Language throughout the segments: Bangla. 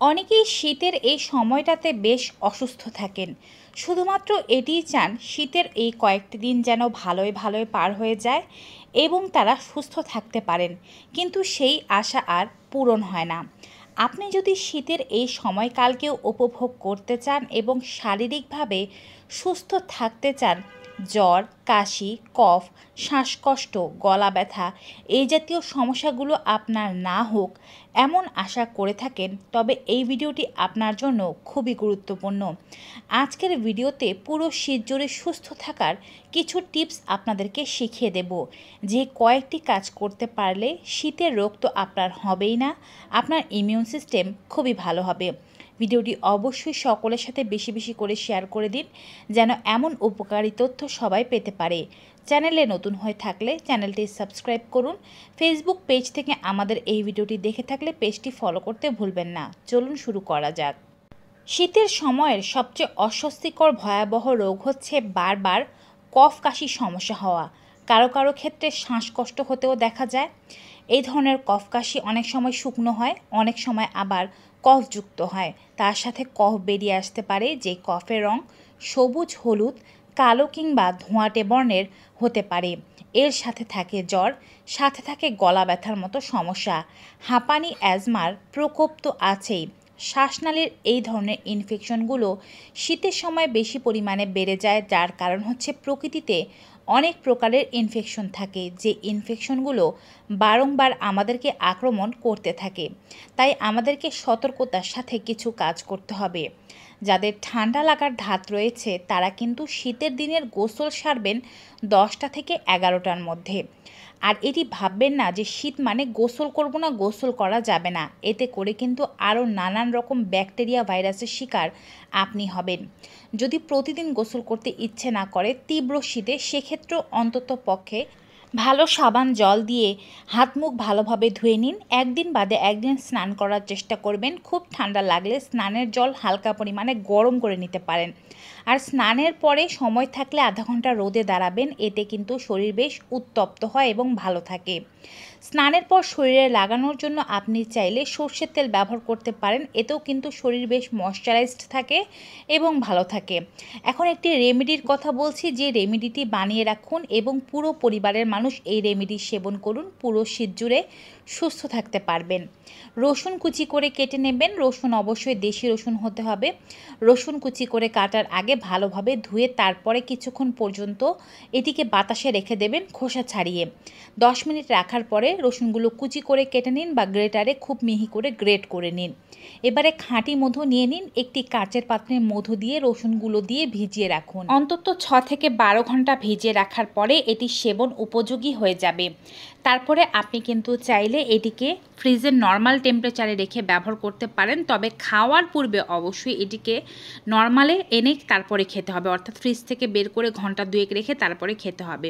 অনেকেই শীতের এই সময়টাতে বেশ অসুস্থ থাকেন। শুধুমাত্র এটিই চান শীতের এই কয়েকটি দিন যেন ভালোই ভালোই পার হয়ে যায় এবং তারা সুস্থ থাকতে পারেন, কিন্তু সেই আশা আর পূরণ হয় না। আপনি যদি শীতের এই সময়কালকেও উপভোগ করতে চান এবং শারীরিকভাবে সুস্থ থাকতে চান, জ্বর, কাশি, কফ, শ্বাসকষ্ট, গলা ব্যথা এই জাতীয় সমস্যাগুলো আপনার না হোক এমন আশা করে থাকেন, তবে এই ভিডিওটি আপনার জন্য খুবই গুরুত্বপূর্ণ। আজকের ভিডিওতে পুরো শীত জুড়ে সুস্থ থাকার কিছু টিপস আপনাদেরকে শিখিয়ে দেব, যে কয়েকটি কাজ করতে পারলে শীতের রোগ তো আপনার হবেই না, আপনার ইমিউন সিস্টেম খুবই ভালো হবে। ভিডিওটি অবশ্যই সকলের সাথে বেশি বেশি করে শেয়ার করে দিন, যেন এমন উপকারী তথ্য সবাই পেতে পারে। চ্যানেলে নতুন হয়ে থাকলে চ্যানেলটি সাবস্ক্রাইব করুন। ফেসবুক পেজ থেকে আমাদের এই ভিডিওটি দেখে থাকলে পেজটি ফলো করতে ভুলবেন না। চলুন শুরু করা যাক। শীতের সময়ের সবচেয়ে অস্বস্তিকর ভয়াবহ রোগ হচ্ছে বারবার কফ কাশির সমস্যা হওয়া। কারো কারো ক্ষেত্রে শ্বাসকষ্ট হতেও দেখা যায়। এই ধরনের কফ কাশি অনেক সময় শুকনো হয়, অনেক সময় আবার কফযুক্ত হয়। তার সাথে কফ বেরিয়ে আসতে পারে, যে কফের রং সবুজ, হলুদ, কালো কিংবা ধোঁয়াটে বর্ণের হতে পারে। এর সাথে থাকে জ্বর, সাথে থাকে গলা ব্যথার মতো সমস্যা, হাঁপানি, অ্যাজমার প্রকোপ তো আছেই। শ্বাসনালীর এই ধরনের ইনফেকশনগুলো শীতের সময় বেশি পরিমাণে বেড়ে যায়, যার কারণ হচ্ছে প্রকৃতিতে অনেক প্রকারের ইনফেকশন থাকে, যে ইনফেকশনগুলো বারংবার আমাদেরকে আক্রমণ করতে থাকে। তাই আমাদেরকে সতর্কতার সাথে কিছু কাজ করতে হবে। যাদের ঠান্ডা লাগার ধাত রয়েছে তারা কিন্তু শীতের দিনের গোসল সারবেন 10টা থেকে 11টার মধ্যে। আর এটি ভাববেন না যে শীত মানে গোসল করব না, গোসল করা যাবে না। এতে করে কিন্তু আরও নানান রকম ব্যাকটেরিয়া, ভাইরাসের শিকার আপনি হবেন। যদি প্রতিদিন গোসল করতে ইচ্ছে না করে তীব্র শীতে, সেক্ষেত্রেও অন্তত পক্ষে ভালো সাবান জল দিয়ে হাত মুখ ভালোভাবে ধুয়ে নিন। একদিন বাদে একদিন স্নান করার চেষ্টা করবেন। খুব ঠান্ডা লাগলে স্নানের জল হালকা পরিমাণে গরম করে নিতে পারেন। আর স্নানের পরে সময় থাকলে আধা ঘন্টা রোদে দাঁড়াবেন, এতে কিন্তু শরীর বেশ উত্তপ্ত হয় এবং ভালো থাকে। স্নানের পর শরীরে লাগানোর জন্য আপনি চাইলে সর্ষের তেল ব্যবহার করতে পারেন, এতেও কিন্তু শরীর বেশ ময়শ্চারাইজড থাকে এবং ভালো থাকে। এখন একটি রেমেডির কথা বলছি, যে রেমেডিটি বানিয়ে রাখুন এবং পুরো পরিবারের মানুষ এই রেমেডি সেবন করুন, পুরো শীত জুড়ে সুস্থ থাকতে পারবেন। রসুন কুচি করে কেটে নেবেন। রসুন অবশ্যই দেশি রসুন হতে হবে। রসুন কুচি করে কাটার আগে ভালোভাবে ধুয়ে তারপরে কিছুক্ষণ পর্যন্ত এটিকে বাতাসে রেখে দেবেন, খোসা ছাড়িয়ে। 10 মিনিট রাখার পরে রসুনগুলো কুচি করে কেটে নিন বা গ্রেটারে খুব মিহি করে গ্রেট করে নিন। এবারে খাঁটি মধু নিয়ে নিন। একটি কাচের পাত্রে মধু দিয়ে রসুনগুলো দিয়ে ভিজিয়ে রাখুন। অন্তত 6 থেকে 12 ঘন্টা ভিজিয়ে রাখার পরে এটি সেবন উপযোগী হয়ে যাবে। তারপরে আপনি কিন্তু চাইলে এটিকে ফ্রিজের নর্মাল টেম্পারেচারে রেখে ব্যবহার করতে পারেন, তবে খাওয়ার পূর্বে অবশ্যই এটিকে নর্মালে এনে তারপরে খেতে হবে, অর্থাৎ ফ্রিজ থেকে বের করে ঘন্টা 2 রেখে তারপরে খেতে হবে।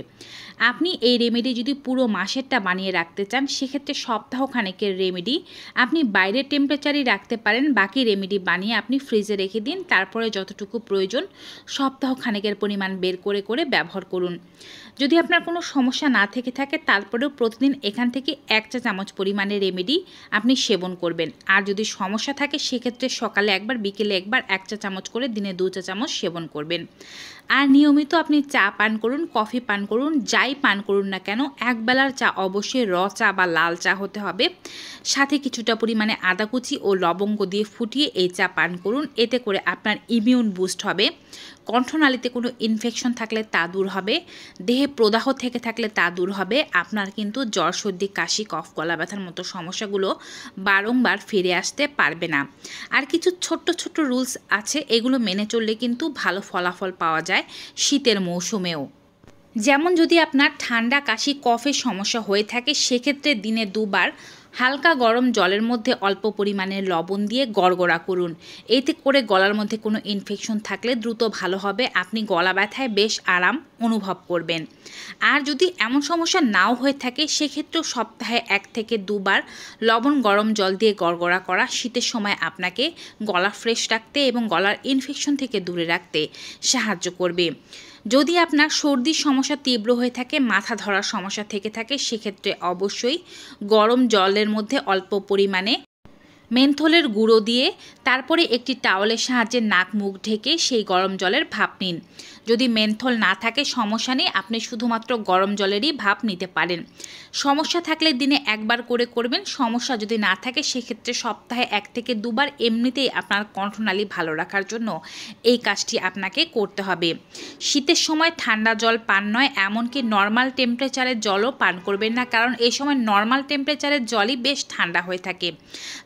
আপনি এই রেমেডি যদি পুরো মাসেরটা বানিয়ে রাখতে চান, সেক্ষেত্রে সপ্তাহখানেকের রেমেডি আপনি বাইরের টেম্পারেচারেই রাখতে পারেন। বাকি রেমেডি বানিয়ে আপনি ফ্রিজে রেখে দিন, তারপরে যতটুকু প্রয়োজন সপ্তাহখানেকের পরিমাণ বের করে করে ব্যবহার করুন। যদি আপনার কোনো সমস্যা না থেকে থাকে, তারপরেও প্রতিদিন এখান থেকে 1 চা চামচ পরিমাণে রেমেডি আপনি সেবন করবেন। আর যদি সমস্যা থাকে সেক্ষেত্রে সকালে একবার, বিকেলে একবার 1 চা চামচ করে দিনে 2 চা চামচ সেবন করবেন। আর নিয়মিত আপনি চা পান করুন, কফি পান করুন, যাই পান করুন না কেন, একবেলার চা অবশ্যই র চা বা লাল চা হতে হবে। সাথে কিছুটা পরিমাণে আদা কুচি ও লবঙ্গ দিয়ে ফুটিয়ে এই চা পান করুন। এতে করে আপনার ইমিউন বুস্ট হবে। কণ্ঠনালীতে কোনো ইনফেকশন থাকলে তা দূর হবে। দেহে প্রদাহ থেকে থাকলে তা দূর হবে। আপনার কিন্তু জ্বর, সর্দি, কাশি, কফ, গলা ব্যথার মতো সমস্যাগুলো বারংবার ফিরে আসতে পারবে না। আর কিছু ছোট্ট ছোট্ট রুলস আছে, এগুলো মেনে চললে কিন্তু ভালো ফলাফল পাওয়া যায় শীতের মৌসুমেও। যেমন যদি আপনার ঠান্ডা, কাশি, কফের সমস্যা হয়ে থাকে, সেক্ষেত্রে দিনে 2 বার হালকা গরম জলের মধ্যে অল্প পরিমাণে লবণ দিয়ে গড়গড়া করুন। এতে করে গলার মধ্যে কোনো ইনফেকশন থাকলে দ্রুত ভালো হবে। আপনি গলা ব্যথায় বেশ আরাম অনুভব করবেন। আর যদি এমন সমস্যা নাও হয়ে থাকে, সেক্ষেত্রেও সপ্তাহে 1 থেকে 2 বার লবণ গরম জল দিয়ে গড়গড়া করা শীতের সময় আপনাকে গলা ফ্রেশ রাখতে এবং গলার ইনফেকশন থেকে দূরে রাখতে সাহায্য করবে। যদি আপনার সর্দির সমস্যা তীব্র হয়ে থাকে, মাথা ধরার সমস্যা থেকে থাকে, সেক্ষেত্রে অবশ্যই গরম জলের মধ্যে অল্প পরিমাণে মেন্থলের গুঁড়ো দিয়ে তারপরে একটি টাওয়ালের সাহায্যে নাক মুখ ঢেকে সেই গরম জলের ভাপ নিন। যদি মেন্থল না থাকে সমস্যা নেই, আপনি শুধুমাত্র গরম জলেরই ভাপ নিতে পারেন। সমস্যা থাকলে দিনে একবার করে করবেন। সমস্যা যদি না থাকে সেক্ষেত্রে সপ্তাহে 1 থেকে 2 বার এমনিতেই আপনার কণ্ঠনালী ভালো রাখার জন্য এই কাজটি আপনাকে করতে হবে। শীতের সময় ঠান্ডা জল পান নয়, এমনকি নর্মাল টেম্পারেচারের জলও পান করবেন না, কারণ এই সময় নর্মাল টেম্পারেচারের জলই বেশ ঠান্ডা হয়ে থাকে।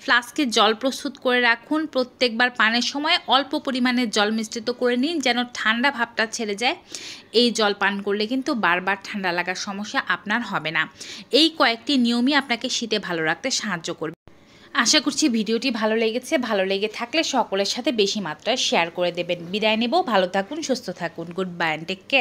ফ্লাস্কে জল প্রস্তুত করে রাখুন। প্রত্যেকবার পানের সময় অল্প পরিমাণে জল মিশ্রিত করে নিন যেন ঠান্ডা ভাবটা ছেড়ে যায়। এই জল পান করলে কিন্তু বারবার ঠান্ডা লাগার সমস্যা আপনার হবে না। এই কয়েকটি নিয়মই আপনাকে শীতে ভালো রাখতে সাহায্য করবে। আশা করছি ভিডিওটি ভালো লেগেছে। ভালো লেগে থাকলে সকলের সাথে বেশি মাত্রায় শেয়ার করে দেবেন। বিদায় নেব। ভালো থাকুন, সুস্থ থাকুন। Good bye and take care.